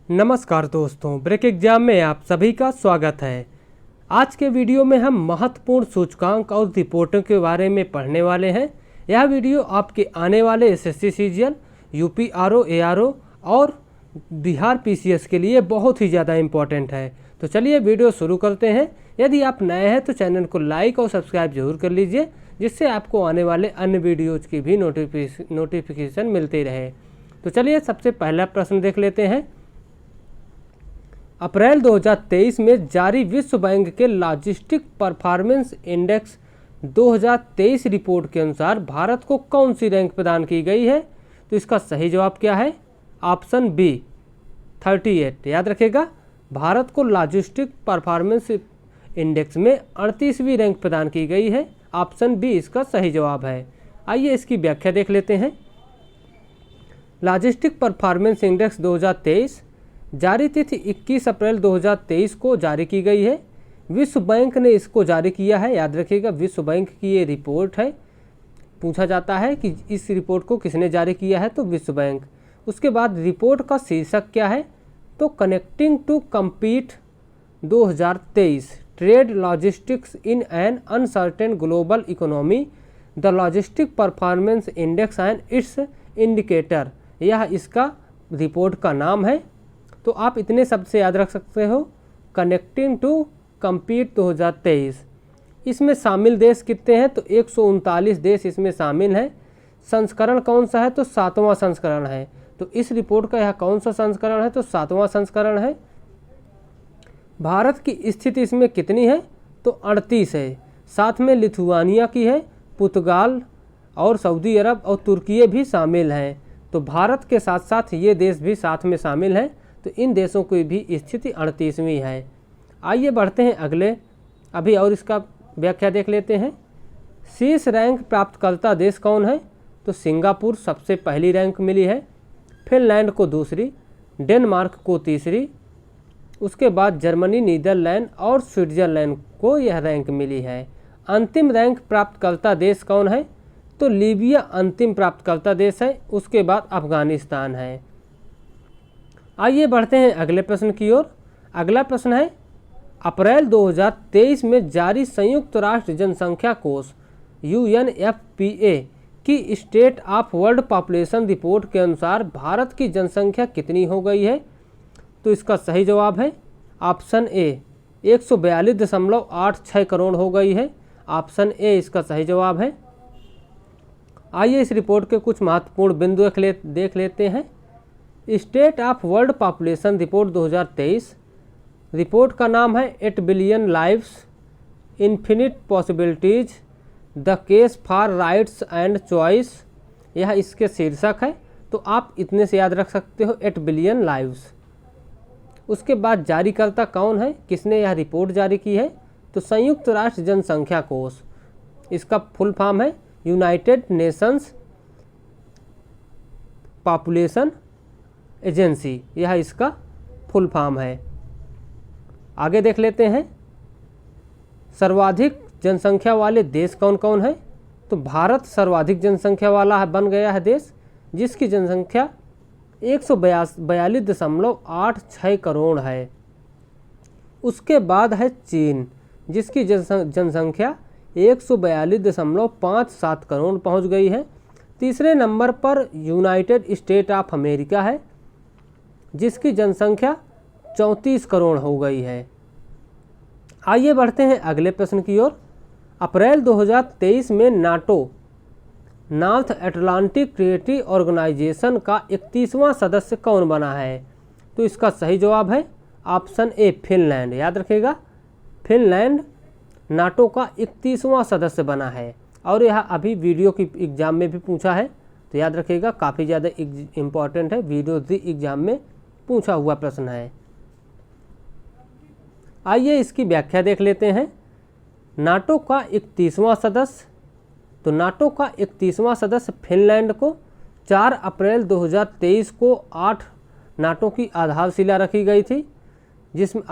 नमस्कार दोस्तों, break exam में आप सभी का स्वागत है। आज के वीडियो में हम महत्वपूर्ण सूचकांक और रिपोर्टों के बारे में पढ़ने वाले हैं। यह वीडियो आपके आने वाले SSC CGL, UP RO, ARO और बिहार पीसीएस के लिए बहुत ही ज़्यादा इम्पोर्टेंट है। तो चलिए वीडियो शुरू करते हैं। यदि आप नए हैं तो चैनल को लाइक और सब्सक्राइब जरूर कर लीजिए, जिससे आपको आने वाले अन्य वीडियोज़ की भी नोटिफिकेशन मिलती रहे। तो चलिए सबसे पहला प्रश्न देख लेते हैं। अप्रैल 2023 में जारी विश्व बैंक के लॉजिस्टिक परफॉर्मेंस इंडेक्स 2023 रिपोर्ट के अनुसार भारत को कौन सी रैंक प्रदान की गई है? तो इसका सही जवाब क्या है? Option B 38। याद रखिएगा, भारत को लॉजिस्टिक परफॉर्मेंस इंडेक्स में 38वीं रैंक प्रदान की गई है। ऑप्शन बी इसका सही जवाब है। आइए इसकी व्याख्या देख लेते हैं। लॉजिस्टिक परफॉर्मेंस इंडेक्स 2023 जारी तिथि 21 अप्रैल 2023 को जारी की गई है। विश्व बैंक ने इसको जारी किया है। याद रखिएगा, विश्व बैंक की ये रिपोर्ट है। पूछा जाता है कि इस रिपोर्ट को किसने जारी किया है, तो विश्व बैंक। उसके बाद रिपोर्ट का शीर्षक क्या है, तो connecting to compete 2023 trade logistics in an uncertain global economy, the logistic performance index and its indicator. यह इसका रिपोर्ट का नाम है। तो आप इतने शब्द से याद रख सकते हो, कनेक्टिंग टू कम्पीट 2023। इसमें शामिल देश कितने हैं, तो 139 देश इसमें शामिल हैं। संस्करण कौन सा है, तो 7वां संस्करण है। तो इस रिपोर्ट का यह कौन सा संस्करण है, तो 7वां संस्करण है। भारत की स्थिति इसमें कितनी है, तो 38 है। साथ में लिथुआनिया की है, पुर्तगाल और सऊदी अरब और तुर्की भी शामिल हैं। तो भारत के साथ साथ ये देश भी साथ में शामिल हैं। तो इन देशों की भी स्थिति 38वीं है। आइए बढ़ते हैं अगले, अभी और इसका व्याख्या देख लेते हैं। शीर्ष रैंक प्राप्तकर्ता देश कौन है, तो सिंगापुर सबसे पहली रैंक मिली है, फिनलैंड को दूसरी, डेनमार्क को तीसरी, उसके बाद जर्मनी, नीदरलैंड और स्विट्जरलैंड को यह रैंक मिली है। अंतिम रैंक प्राप्तकर्ता देश कौन है, तो लीबिया अंतिम प्राप्तकर्ता देश है, उसके बाद अफगानिस्तान है। आइए बढ़ते हैं अगले प्रश्न की ओर। अगला प्रश्न है, अप्रैल 2023 में जारी संयुक्त राष्ट्र जनसंख्या कोष UNFPA की state of world population report के अनुसार भारत की जनसंख्या कितनी हो गई है, तो इसका सही जवाब है ऑप्शन ए 142.86 करोड़ हो गई है। ऑप्शन ए इसका सही जवाब है। आइए इस रिपोर्ट के कुछ महत्वपूर्ण बिंदु देख लेते हैं। State of world population report 2023, report का नाम है 8 billion lives, infinite possibilities, the case for rights and choice. यह इसके शीर्षक है। तो आप इतने से याद रख सकते हो, 8 बिलियन लाइव्स। उसके बाद जारीकर्ता कौन है, किसने यह रिपोर्ट जारी की है, तो संयुक्त राष्ट्र जनसंख्या कोष। इसका फुल फॉर्म है यूनाइटेड नेशंस पॉपुलेशन एजेंसी, यह इसका फुल फॉर्म है। आगे देख लेते हैं, सर्वाधिक जनसंख्या वाले देश कौन कौन है, तो भारत सर्वाधिक जनसंख्या वाला बन गया है देश, जिसकी जनसंख्या 142.86 करोड़ है। उसके बाद है चीन, जिसकी जनसंख्या 142.57 करोड़ पहुंच गई है। तीसरे नंबर पर यूनाइटेड स्टेट ऑफ अमेरिका है, जिसकी जनसंख्या 34 करोड़ हो गई है। आइए बढ़ते हैं अगले प्रश्न की ओर। अप्रैल 2023 में NATO North Atlantic Treaty Organization का 31वां सदस्य कौन बना है, तो इसका सही जवाब है ऑप्शन ए फिनलैंड। याद रखिएगा, फिनलैंड नाटो का 31वां सदस्य बना है। और यह अभी वीडियो की एग्ज़ाम में भी पूछा है, तो याद रखिएगा काफ़ी ज़्यादा इम्पॉर्टेंट है, वीडियो की एग्ज़ाम में पूछा हुआ प्रश्न है। आइए इसकी व्याख्या देख लेते हैं। नाटो का 31वां सदस्य, तो नाटो का 31वां सदस्य फिनलैंड को 4 अप्रैल 2023 को 8 नाटो की आधारशिला रखी गई थी, जिसमें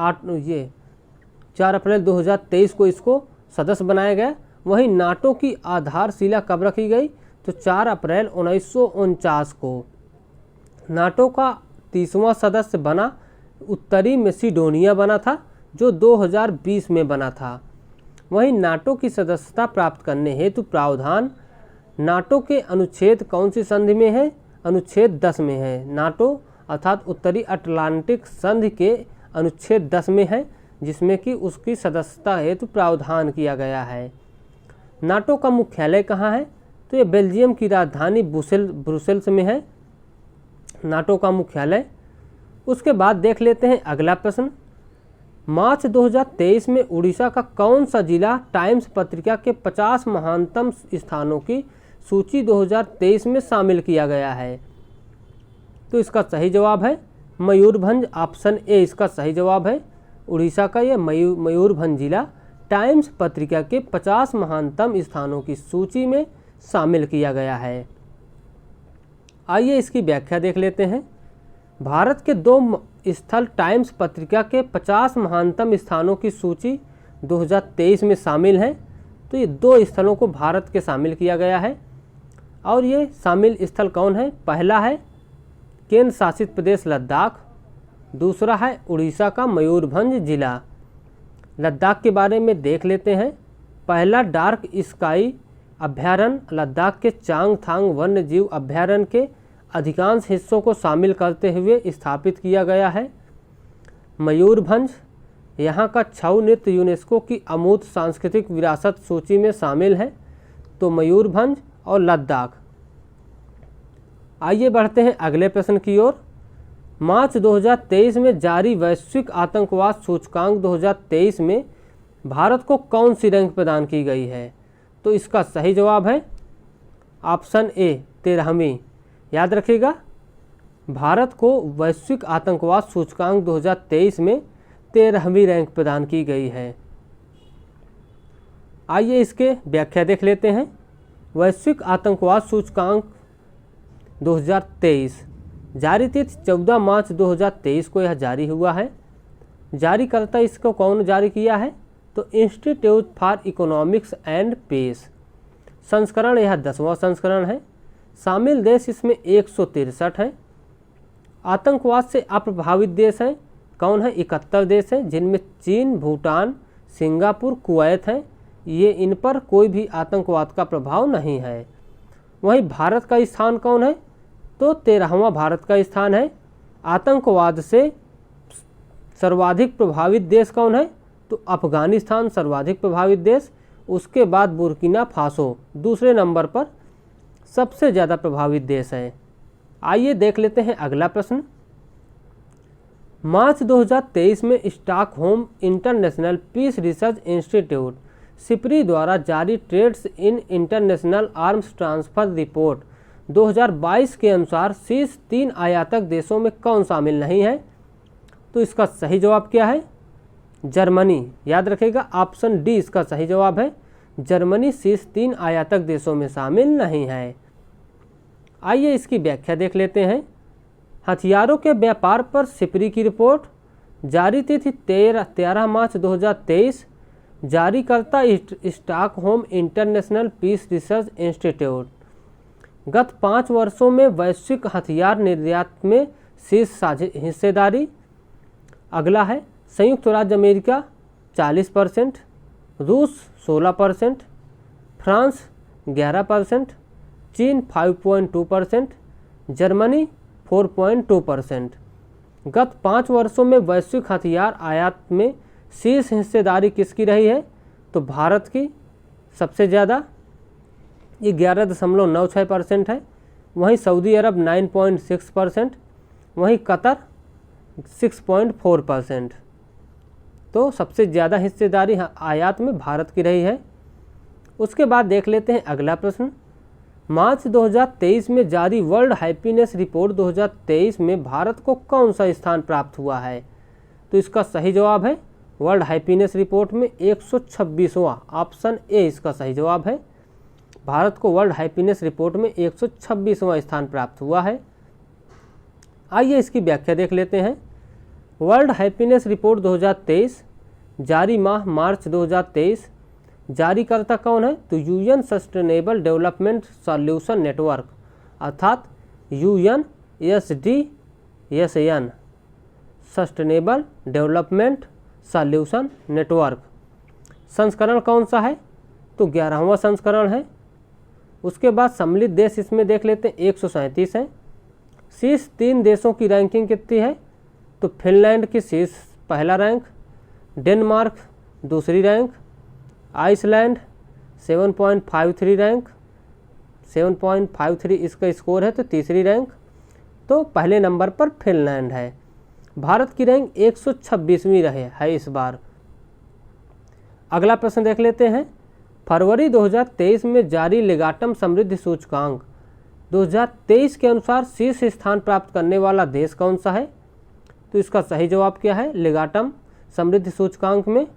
4 अप्रैल 2023 को इसको सदस्य बनाया गया। वहीं नाटो की आधारशिला कब रखी गई, तो 4 अप्रैल 1949 को। नाटो का 30वां सदस्य बना उत्तरी मैसिडोनिया बना था, जो 2020 में बना था। वहीं नाटो की सदस्यता प्राप्त करने हेतु प्रावधान नाटो के अनुच्छेद कौन सी संधि में है? अनुच्छेद 10 में है। नाटो अर्थात उत्तरी अटलांटिक संधि के अनुच्छेद 10 में है, जिसमें कि उसकी सदस्यता हेतु प्रावधान किया गया है। नाटो का मुख्यालय कहाँ है? तो ये बेल्जियम की राजधानी ब्रुसेल्स में है नाटो का मुख्यालय। उसके बाद देख लेते हैं अगला प्रश्न। मार्च 2023 में उड़ीसा का कौन सा जिला टाइम्स पत्रिका के 50 महानतम स्थानों की सूची 2023 में शामिल किया गया है? तो इसका सही जवाब है मयूरभंज, ऑप्शन ए इसका सही जवाब है। उड़ीसा का यह मयूरभंज जिला टाइम्स पत्रिका के 50 महानतम स्थानों की सूची में शामिल किया गया है। आइए इसकी व्याख्या देख लेते हैं। भारत के 2 स्थल टाइम्स पत्रिका के 50 महानतम स्थानों की सूची 2023 में शामिल हैं। तो ये 2 स्थलों को भारत के शामिल किया गया है, और ये शामिल स्थल कौन है? पहला है केंद्र शासित प्रदेश लद्दाख, दूसरा है उड़ीसा का मयूरभंज जिला। लद्दाख के बारे में देख लेते हैं। पहला डार्क स्काई अभ्यारण्य लद्दाख के चांगथांग वन्य जीव अभ्यारण्य के अधिकांश हिस्सों को शामिल करते हुए स्थापित किया गया है। मयूरभंज यहाँ का छऊ नृत्य यूनेस्को की अमूर्त सांस्कृतिक विरासत सूची में शामिल है। तो मयूरभंज और लद्दाख। आइए बढ़ते हैं अगले प्रश्न की ओर। मार्च 2023 में जारी वैश्विक आतंकवाद सूचकांक 2023 में भारत को कौन सी रैंक प्रदान की गई है? तो इसका सही जवाब है ऑप्शन ए 13वीं। याद रखिएगा, भारत को वैश्विक आतंकवाद सूचकांक 2023 में 13वीं रैंक प्रदान की गई है। आइए इसके व्याख्या देख लेते हैं। वैश्विक आतंकवाद सूचकांक 2023 जारी तिथि 14 मार्च 2023 को यह जारी हुआ है। जारीकर्ता इसको कौन जारी किया है? तो Institute for Economics and Peace. संस्करण यह 10वां संस्करण है। शामिल देश इसमें 163 हैं। आतंकवाद से अप्रभावित देश हैं कौन है? 71 देश हैं, जिनमें चीन, भूटान, सिंगापुर, कुवैत हैं। ये इन पर कोई भी आतंकवाद का प्रभाव नहीं है। वहीं भारत का स्थान कौन है? तो 13वां भारत का स्थान है। आतंकवाद से सर्वाधिक प्रभावित देश कौन है? तो अफगानिस्तान सर्वाधिक प्रभावित देश, उसके बाद बुर्किना फासो दूसरे नंबर पर सबसे ज़्यादा प्रभावित देश है। आइए देख लेते हैं अगला प्रश्न। मार्च 2023 में Stockholm International Peace Research Institute SIPRI द्वारा जारी trends in International Arms Transfer report 2022 के अनुसार शीर्ष 3 आयातक देशों में कौन शामिल नहीं है? तो इसका सही जवाब क्या है? जर्मनी। याद रखेगा, ऑप्शन डी इसका सही जवाब है। जर्मनी शीर्ष 3 आयातक देशों में शामिल नहीं है। आइए इसकी व्याख्या देख लेते हैं। हथियारों के व्यापार पर सिप्री की रिपोर्ट जारी तिथि 13 मार्च 2023। जारीकर्ता Stockholm International Peace Research Institute. गत 5 वर्षों में वैश्विक हथियार निर्यात में शीर्ष हिस्सेदारी। अगला है संयुक्त राज्य अमेरिका 40%, रूस 16%, फ्रांस 11%, चीन 5.2%, जर्मनी 4.2%। गत 5 वर्षों में वैश्विक हथियार आयात में शीर्ष हिस्सेदारी किसकी रही है? तो भारत की सबसे ज़्यादा 11.96% है। वहीं सऊदी अरब 9.6%, वहीं कतर 6.4%। तो सबसे ज़्यादा हिस्सेदारी आयात में भारत की रही है। उसके बाद देख लेते हैं अगला प्रश्न। मार्च 2023 में जारी वर्ल्ड हैप्पीनेस रिपोर्ट 2023 में भारत को कौन सा स्थान प्राप्त हुआ है? तो इसका सही जवाब है वर्ल्ड हैप्पीनेस रिपोर्ट में 126वां, ऑप्शन ए इसका सही जवाब है। भारत को वर्ल्ड हैप्पीनेस रिपोर्ट में 126वां स्थान प्राप्त हुआ है। आइए इसकी व्याख्या देख लेते हैं। वर्ल्ड हैप्पीनेस रिपोर्ट 2023 जारी माह मार्च 2023। जारीकर्ता कौन है? तो UN sustainable development solution network अर्थात UNSDSN। Sustainable development solution network. संस्करण कौन सा है? तो 11वां संस्करण है। उसके बाद सम्मिलित देश इसमें देख लेते हैं, 137 हैं। शीर्ष 3 देशों की रैंकिंग कितनी है? तो फिनलैंड की शीर्ष पहला रैंक, डेनमार्क दूसरी रैंक, आइसलैंड 7.53 रैंक, 7.53 इसका स्कोर है तो तीसरी रैंक। तो पहले नंबर पर फिनलैंड है। भारत की रैंक 126वीं रहे है इस बार। अगला प्रश्न देख लेते हैं, फरवरी 2023 में जारी लेगाटम समृद्धि सूचकांक 2023 के अनुसार शीर्ष स्थान प्राप्त करने वाला देश कौन सा है? तो इसका सही जवाब क्या है लेगाटम समृद्धि सूचकांक में?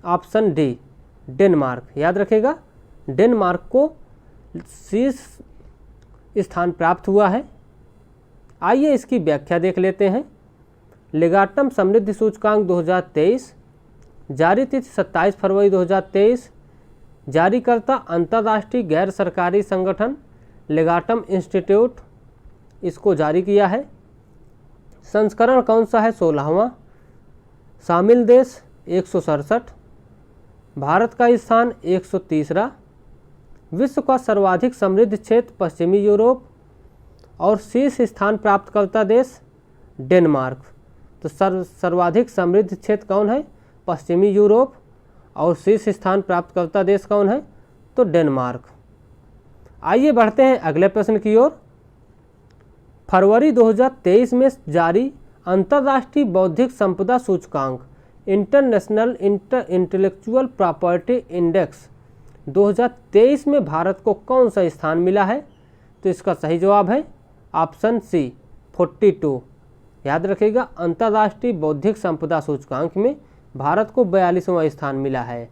Option D Denmark. याद रखेगा, डेनमार्क को शीर्ष स्थान प्राप्त हुआ है। आइए इसकी व्याख्या देख लेते हैं। लेगाटम समृद्धि सूचकांक 2023, जारी तिथि 27 फरवरी 2023, जारीकर्ता अंतर्राष्ट्रीय गैर सरकारी संगठन लेगाटम इंस्टीट्यूट इसको जारी किया है। संस्करण कौन सा है? 16वां। शामिल देश 167, भारत का स्थान 130, विश्व का सर्वाधिक समृद्ध क्षेत्र पश्चिमी यूरोप और शीर्ष स्थान प्राप्तकर्ता देश डेनमार्क। तो सर्वाधिक समृद्ध क्षेत्र कौन है? पश्चिमी यूरोप। और शीर्ष स्थान प्राप्तकर्ता देश कौन है? तो डेनमार्क। आइए बढ़ते हैं अगले प्रश्न की ओर। फरवरी 2023 में जारी अंतर्राष्ट्रीय बौद्धिक संपदा सूचकांक इंटरनेशनल इंटेलेक्चुअल प्रॉपर्टी इंडेक्स 2023 में भारत को कौन सा स्थान मिला है? तो इसका सही जवाब है ऑप्शन सी 42। याद रखिएगा, अंतर्राष्ट्रीय बौद्धिक संपदा सूचकांक में भारत को 42वां स्थान मिला है।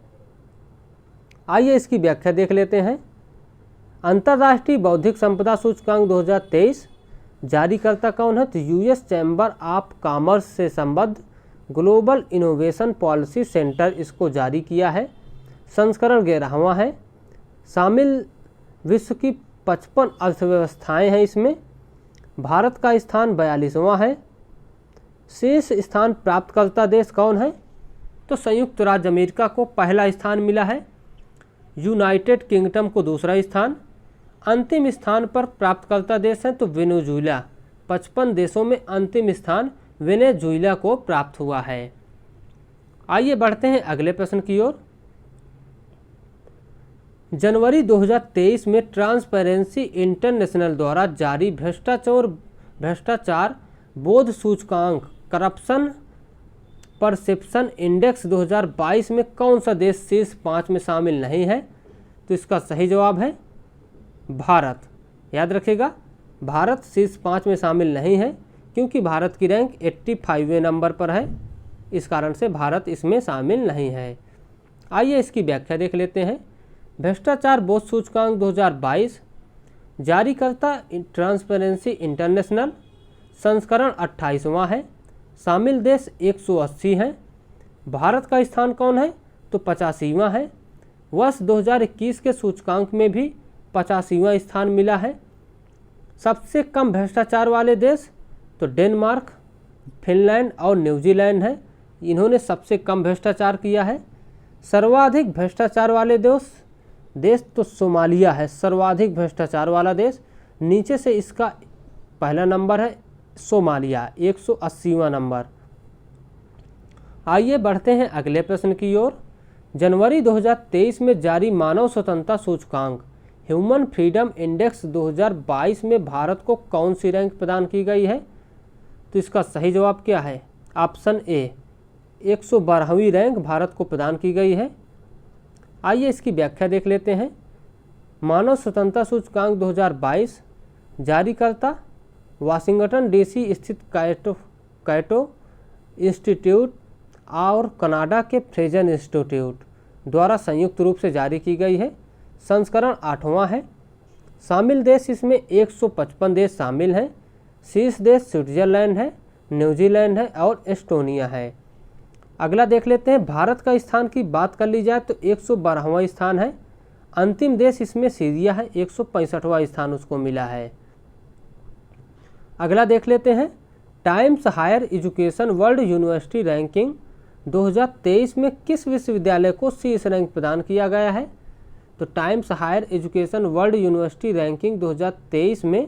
आइए इसकी व्याख्या देख लेते हैं। अंतर्राष्ट्रीय बौद्धिक संपदा सूचकांक 2023 जारीकर्ता कौन है? तो यूएस चैम्बर ऑफ कॉमर्स से संबद्ध ग्लोबल इनोवेशन पॉलिसी सेंटर इसको जारी किया है। संस्करण 11वां है। शामिल विश्व की 55 अर्थव्यवस्थाएं हैं इसमें। भारत का स्थान 42वां है। शीर्ष स्थान प्राप्तकर्ता देश कौन है? तो संयुक्त राज्य अमेरिका को पहला स्थान मिला है, यूनाइटेड किंगडम को दूसरा स्थान। अंतिम स्थान पर प्राप्तकर्ता देश हैं तो वेनेजुएला। 55 देशों में अंतिम स्थान वेनेजुएला को प्राप्त हुआ है। आइए बढ़ते हैं अगले प्रश्न की ओर। जनवरी 2023 में ट्रांसपेरेंसी इंटरनेशनल द्वारा जारी भ्रष्टाचार बोध सूचकांक करप्शन परसेप्शन इंडेक्स 2022 में कौन सा देश शीर्ष 5 में शामिल नहीं है? तो इसका सही जवाब है भारत। याद रखिएगा, भारत शीर्ष 5 में शामिल नहीं है क्योंकि भारत की रैंक 85वें नंबर पर है, इस कारण से भारत इसमें शामिल नहीं है। आइए इसकी व्याख्या देख लेते हैं। भ्रष्टाचार बोध सूचकांक 2022 जारीकर्ता ट्रांसपेरेंसी इंटरनेशनल, संस्करण 28वां है। शामिल देश 180 हैं। भारत का स्थान कौन है? तो 85वां है। वर्ष 2021 के सूचकांक में भी 85वां स्थान मिला है। सबसे कम भ्रष्टाचार वाले देश तो डेनमार्क, फिनलैंड और न्यूजीलैंड है। इन्होंने सबसे कम भ्रष्टाचार किया है। सर्वाधिक भ्रष्टाचार वाले देश तो सोमालिया है, सर्वाधिक भ्रष्टाचार वाला देश। नीचे से इसका पहला नंबर है सोमालिया, 180वां नंबर। आइए बढ़ते हैं अगले प्रश्न की ओर। जनवरी 2023 में जारी मानव स्वतंत्रता सूचकांक ह्यूमन फ्रीडम इंडेक्स 2022 में भारत को कौन सी रैंक प्रदान की गई है? तो इसका सही जवाब क्या है? ऑप्शन ए 112वीं रैंक भारत को प्रदान की गई है। आइए इसकी व्याख्या देख लेते हैं। मानव स्वतंत्रता सूचकांक 2022 जारीकर्ता वाशिंगटन डीसी स्थित कैटो इंस्टीट्यूट और कनाडा के फ्रेजन इंस्टीट्यूट द्वारा संयुक्त रूप से जारी की गई है। संस्करण 8वां है। शामिल देश इसमें 155 देश शामिल हैं। शीर्ष देश स्विट्जरलैंड है, न्यूजीलैंड है और एस्टोनिया है। अगला देख लेते हैं। भारत का स्थान की बात कर ली जाए तो 112वां स्थान है। अंतिम देश इसमें सीरिया है, 165वां स्थान उसको मिला है। अगला देख लेते हैं। Times Higher Education World University Ranking 2023 में किस विश्वविद्यालय को शीर्ष रैंक प्रदान किया गया है? तो Times Higher Education World University Ranking 2023 में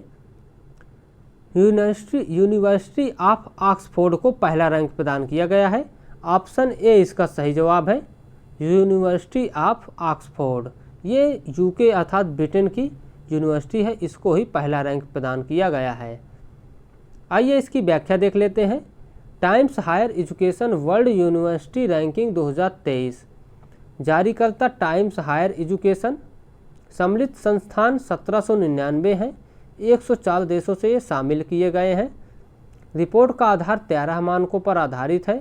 यूनिवर्सिटी ऑफ ऑक्सफोर्ड को पहला रैंक प्रदान किया गया है। ऑप्शन ए इसका सही जवाब है, यूनिवर्सिटी ऑफ ऑक्सफोर्ड। ये यूके अर्थात ब्रिटेन की यूनिवर्सिटी है, इसको ही पहला रैंक प्रदान किया गया है। आइए इसकी व्याख्या देख लेते हैं। Times Higher Education World University Ranking 2023 जारीकर्ता टाइम्स हायर एजुकेशन, सम्मिलित संस्थान 1799 हैं, 104 देशों से ये शामिल किए गए हैं। रिपोर्ट का आधार 13 मानकों पर आधारित है।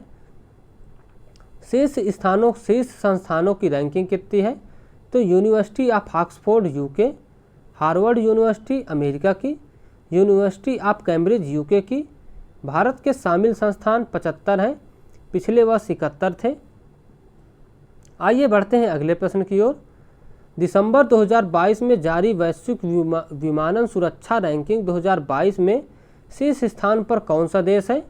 शीर्ष संस्थानों की रैंकिंग कितनी है? तो university of Oxford UK, Harvard university America की, यूनिवर्सिटी ऑफ कैम्ब्रिज यूके की। भारत के शामिल संस्थान 75 हैं, पिछले वर्ष 71 थे। आइए बढ़ते हैं अगले प्रश्न की ओर। दिसंबर 2022 में जारी वैश्विक विमानन सुरक्षा रैंकिंग 2022 में शीर्ष स्थान पर कौन सा देश है?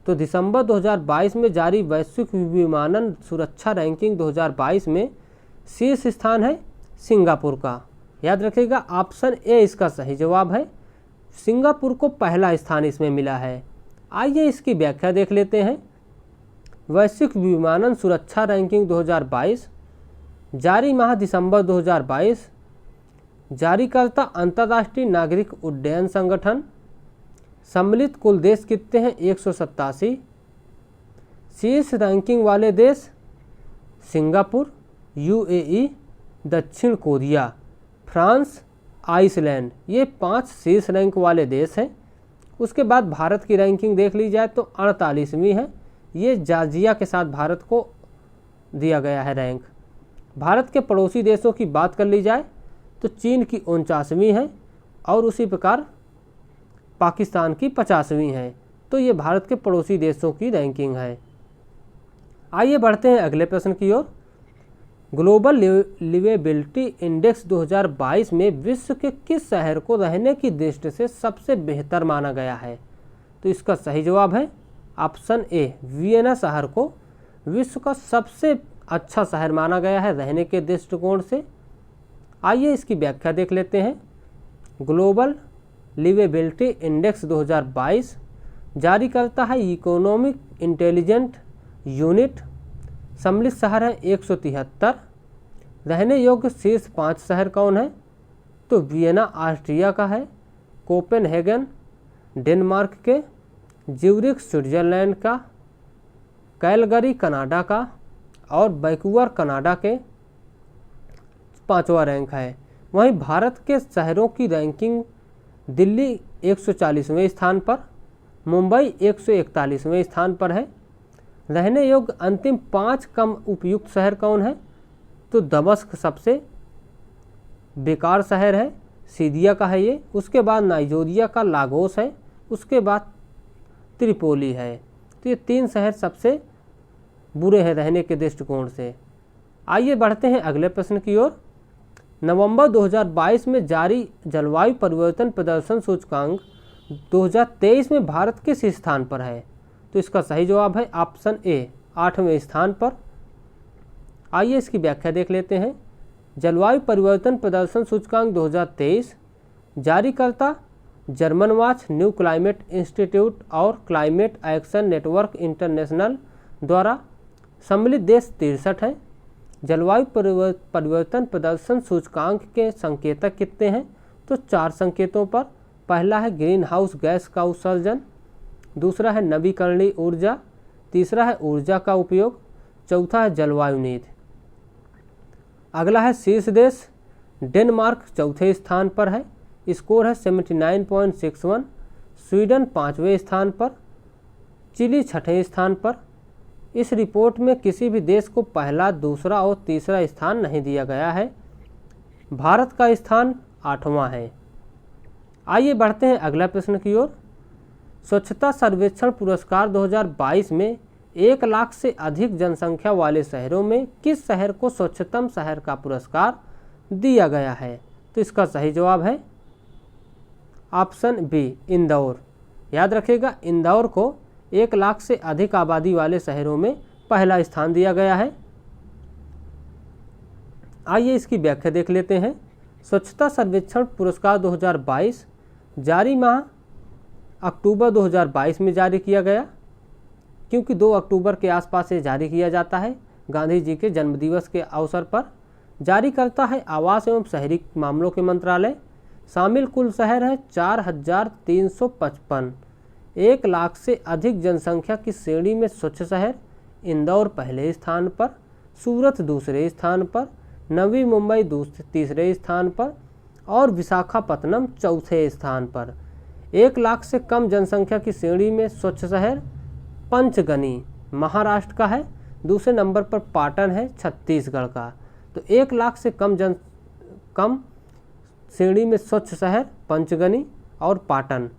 तो दिसंबर 2022 में जारी वैश्विक विमानन सुरक्षा रैंकिंग 2022 में शीर्ष स्थान है सिंगापुर का। याद रखिएगा, ऑप्शन ए इसका सही जवाब है। सिंगापुर को पहला स्थान इसमें मिला है। आइए इसकी व्याख्या देख लेते हैं। वैश्विक विमानन सुरक्षा रैंकिंग 2022 जारी माह दिसंबर 2022, जारीकर्ता अंतर्राष्ट्रीय नागरिक उड्डयन संगठन, सम्मिलित कुल देश कितने हैं? 187। शीर्ष रैंकिंग वाले देश सिंगापुर, यूएई, दक्षिण कोरिया, फ्रांस, आइसलैंड, ये 5 शीर्ष रैंक वाले देश हैं। उसके बाद भारत की रैंकिंग देख ली जाए तो 48वीं है। ये जॉर्जिया के साथ भारत को दिया गया है रैंक। भारत के पड़ोसी देशों की बात कर ली जाए तो चीन की 49वीं है और उसी प्रकार पाकिस्तान की 50वीं है। तो ये भारत के पड़ोसी देशों की रैंकिंग है। आइए बढ़ते हैं अगले प्रश्न की ओर। ग्लोबल लिवेबिलिटी इंडेक्स 2022 में विश्व के किस शहर को रहने की दृष्टि से सबसे बेहतर माना गया है? तो इसका सही जवाब है ऑप्शन ए, वियना शहर को विश्व का सबसे अच्छा शहर माना गया है रहने के दृष्टिकोण से। आइए इसकी व्याख्या देख लेते हैं। ग्लोबल लिवेबिलिटी इंडेक्स 2022 जारी करता है इकोनॉमिक इंटेलिजेंट यूनिट। सम्मिलित शहर है 173। रहने योग्य शीर्ष 5 शहर कौन है? तो वियना ऑस्ट्रिया का है, कोपेनहेगन डेनमार्क के, ज्यूरिख स्विट्जरलैंड का, कैलगरी कनाडा का और वैंकूवर कनाडा के 5वां रैंक है। वहीं भारत के शहरों की रैंकिंग दिल्ली 140वें स्थान पर, मुंबई 141वें स्थान पर है। रहने योग्य अंतिम 5 कम उपयुक्त शहर कौन है? तो दमस्क सबसे बेकार शहर है, सीरिया का है ये। उसके बाद नाइजीरिया का लागोस है, उसके बाद त्रिपोली है। तो ये 3 शहर सबसे बुरे हैं रहने के दृष्टिकोण से। आइए बढ़ते हैं अगले प्रश्न की ओर। नवंबर 2022 में जारी जलवायु परिवर्तन प्रदर्शन सूचकांक 2023 में भारत किस स्थान पर है? तो इसका सही जवाब है ऑप्शन ए, 8वें स्थान पर। आइए इसकी व्याख्या देख लेते हैं। जलवायु परिवर्तन प्रदर्शन सूचकांक 2023 जारी करता German watch, new climate institute और क्लाइमेट एक्शन नेटवर्क इंटरनेशनल द्वारा। सम्मिलित देश 63 हैं। जलवायु परिवर्तन प्रदर्शन सूचकांक के संकेतक कितने हैं? तो 4 संकेतों पर। पहला है ग्रीन हाउस गैस का उत्सर्जन, दूसरा है नवीकरणीय ऊर्जा, तीसरा है ऊर्जा का उपयोग, चौथा है जलवायु नीति। अगला है शीर्ष देश डेनमार्क 4थे स्थान पर है, स्कोर है 79.61। स्वीडन 5वें स्थान पर, चिली 6ठे स्थान पर। इस रिपोर्ट में किसी भी देश को पहला, दूसरा और तीसरा स्थान नहीं दिया गया है। भारत का स्थान 8वां है। आइए बढ़ते हैं अगला प्रश्न की ओर। स्वच्छता सर्वेक्षण पुरस्कार 2022 में 1 लाख से अधिक जनसंख्या वाले शहरों में किस शहर को स्वच्छतम शहर का पुरस्कार दिया गया है? तो इसका सही जवाब है ऑप्शन बी, इंदौर। याद रखिएगा, इंदौर को 1 लाख से अधिक आबादी वाले शहरों में पहला स्थान दिया गया है। आइए इसकी व्याख्या देख लेते हैं। स्वच्छता सर्वेक्षण पुरस्कार 2022 जारी माह अक्टूबर 2022 में जारी किया गया, क्योंकि 2 अक्टूबर के आसपास ये जारी किया जाता है, गांधी जी के जन्मदिवस के अवसर पर। जारी करता है आवास एवं शहरी मामलों के मंत्रालय। शामिल कुल शहर है 4355। 1 लाख से अधिक जनसंख्या की श्रेणी में स्वच्छ शहर इंदौर पहले स्थान पर, सूरत दूसरे स्थान पर, नवी मुंबई तीसरे स्थान पर और विशाखापत्तनम चौथे स्थान पर। 1 लाख से कम जनसंख्या की श्रेणी में स्वच्छ शहर पंचगनी महाराष्ट्र का है, दूसरे नंबर पर पाटन है छत्तीसगढ़ का। तो 1 लाख से कम श्रेणी में स्वच्छ शहर पंचगनी और पाटन।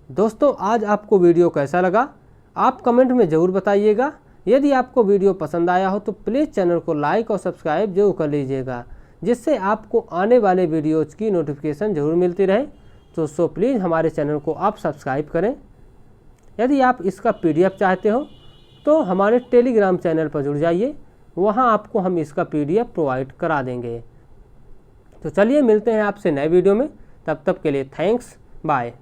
दोस्तों, आज आपको वीडियो कैसा लगा आप कमेंट में ज़रूर बताइएगा। यदि आपको वीडियो पसंद आया हो तो प्लीज़ चैनल को लाइक और सब्सक्राइब जरूर कर लीजिएगा, जिससे आपको आने वाले वीडियोज़ की नोटिफिकेशन ज़रूर मिलती रहे। तो प्लीज़ हमारे चैनल को आप सब्सक्राइब करें। यदि आप इसका PDF चाहते हो तो हमारे टेलीग्राम चैनल पर जुड़ जाइए, वहाँ आपको हम इसका PDF प्रोवाइड करा देंगे। तो चलिए मिलते हैं आपसे नए वीडियो में, तब तक के लिए थैंक्स, बाय।